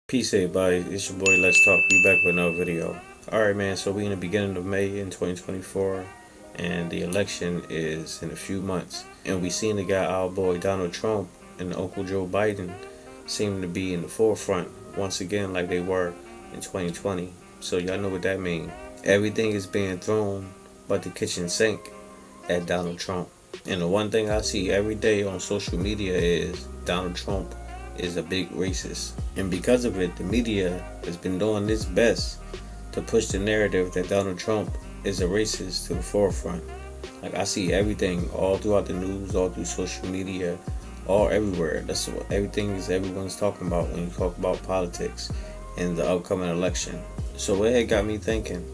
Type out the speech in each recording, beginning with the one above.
Peace everybody, it's your boy Let's Talk. We back with another video. Alright man, so we in the beginning of May in 2024 and the election is in a few months. And we seen the guy, our boy Donald Trump and Uncle Joe Biden seem to be in the forefront once again like they were in 2020. So y'all know what that means. Everything is being thrown but the kitchen sink at Donald Trump. And the one thing I see every day on social media is Donald Trump is a big racist. And because of it, the media has been doing its best to push the narrative that Donald Trump is a racist to the forefront. Like I see everything all throughout the news, all through social media, all everywhere. That's what everyone's talking about when you talk about politics and the upcoming election. So it got me thinking,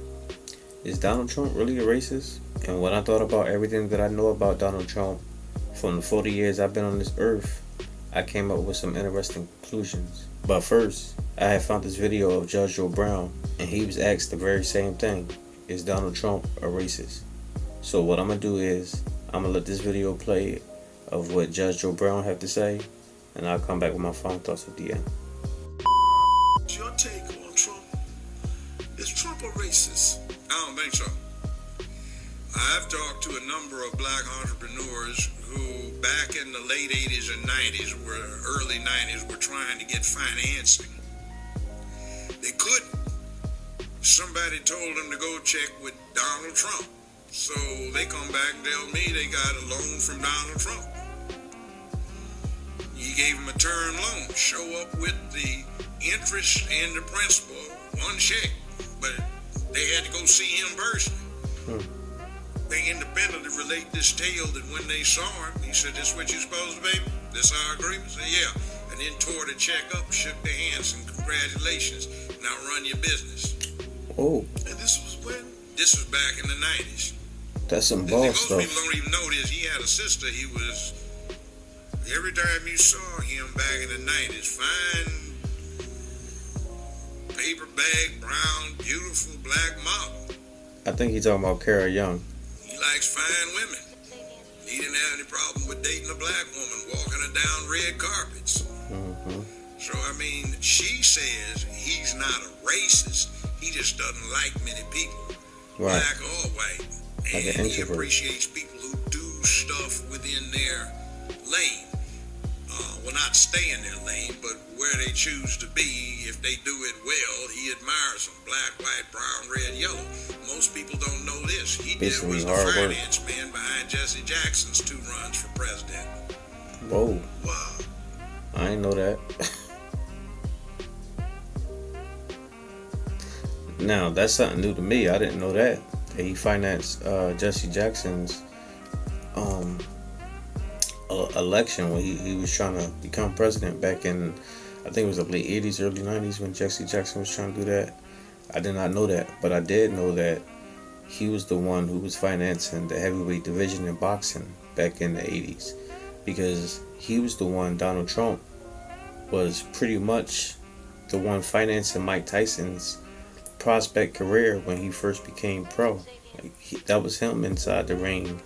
is Donald Trump really a racist? And when I thought about everything that I know about Donald Trump from the 40 years I've been on this earth, I came up with some interesting conclusions. But first, I had found this video of Judge Joe Brown, and he was asked the very same thing. Is Donald Trump a racist? So what I'm going to do is, I'm going to let this video play of what Judge Joe Brown had to say, and I'll come back with my final thoughts at the end. Your take on Trump? Is Trump a racist? I don't think so. I've talked to a number of black entrepreneurs who back in the late 80s and 90s, early 90s, were trying to get financing. They couldn't. Somebody told them to go check with Donald Trump. So they come back and tell me they got a loan from Donald Trump. He gave them a term loan. Show up with the interest and the principal, one check. But they had to go see him personally. They independently relate this tale that when they saw him, he said, "This what you supposed to, baby? This our agreement?" I said, "Yeah." And then tore the check up, shook their hands, and congratulations. Now run your business. Oh. And this was when? This was back in the 90s. That's some boss Most stuff. people don't even know this. He had a sister. He was, every time you saw him back in the 90s, fine, paper bag, brown, beautiful black model. I think he's talking about Kara Young. He likes fine women. He didn't have any problem with dating a black woman, walking her down red carpets. So, I mean, she says he's not a racist. He just doesn't like many people, Right. black or white. Like an And he introvert. appreciates people who do stuff within their lane. Well, not stay in their lane, but where they choose to be. If they do it well, he admires them. Black, white, brown, red, yellow. Most people don't know this. He Basically was the hard work. finance man behind Jesse Jackson's 2 runs for president. Whoa, Wow. I didn't know that. Now, that's something new to me. I didn't know that he financed Jesse Jackson's election when he was trying to become president back in, I think it was the late 80s, early 90s when Jesse Jackson was trying to do that. I did not know that, but I did know that he was the one who was financing the heavyweight division in boxing back in the 80s, because he was the one, Donald Trump was pretty much the one financing Mike Tyson's prospect career when he first became pro. That was him inside the ring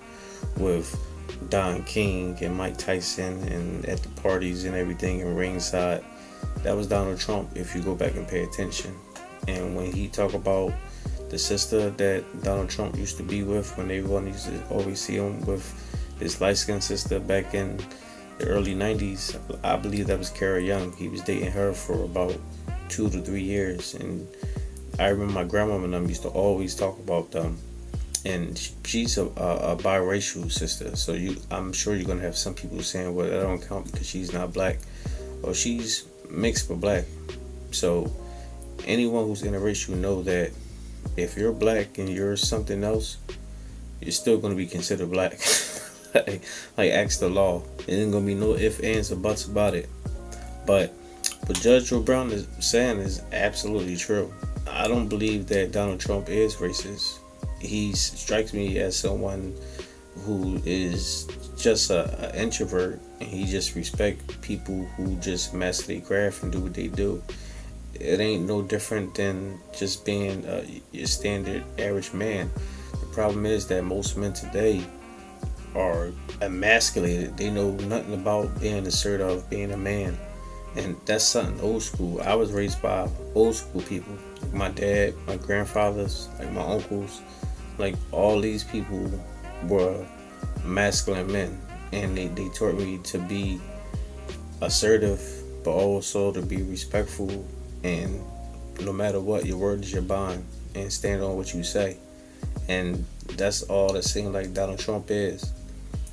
with Don King and Mike Tyson and at the parties and everything and ringside. That was Donald Trump if you go back and pay attention. And when he talk about the sister that Donald Trump used to be with, when everyone used to always see him with this light-skinned sister back in the early 90s, I believe that was Kara Young. He was dating her for about 2 to 3 years. And I remember my grandmama and them used to always talk about them. And she's a biracial sister, so I'm sure you're gonna have some people saying, well, that don't count because she's not black. Well, she's mixed with black. So anyone who's interracial know that if you're black and you're something else, you're still gonna be considered black. like ask the law. There ain't gonna be no ifs, ands, or buts about it. But what Judge Joe Brown is saying is absolutely true. I don't believe that Donald Trump is racist. He strikes me as someone who is just an introvert, and he just respect people who just master their craft and do what they do. It ain't no different than just being your standard average man. The problem is that most men today are emasculated. They know nothing about being assertive, being a man. And that's something old school. I was raised by old school people. Like my dad, my grandfathers, like my uncles. Like all these people were masculine men. And they taught me to be assertive, but also to be respectful. And no matter what, your word is your bond. And stand on what you say. And that's all that seems like Donald Trump is.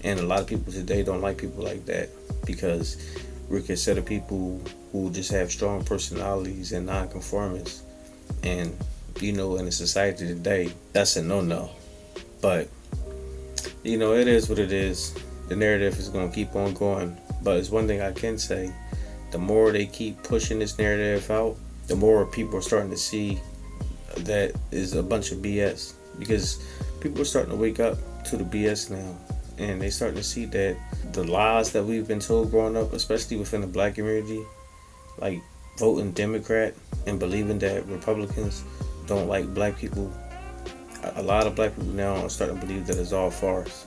And a lot of people today don't like people like that because we consider people who just have strong personalities and non-conformists. And in a society today, that's a no-no. But it is what it is. The narrative is going to keep on going. But it's one thing I can say: the more they keep pushing this narrative out, the more people are starting to see that is a bunch of BS. Because people are starting to wake up to the BS now. And they starting to see that the lies that we've been told growing up, especially within the black community, like voting Democrat and believing that Republicans don't like black people, a lot of black people now are starting to believe that it's all farce.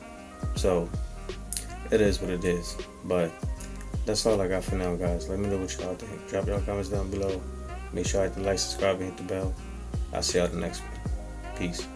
So it is what it is. But that's all I got for now, guys. Let me know what y'all think. Drop y'all comments down below. Make sure you hit the like, subscribe, and hit the bell. I'll see y'all the next one. Peace.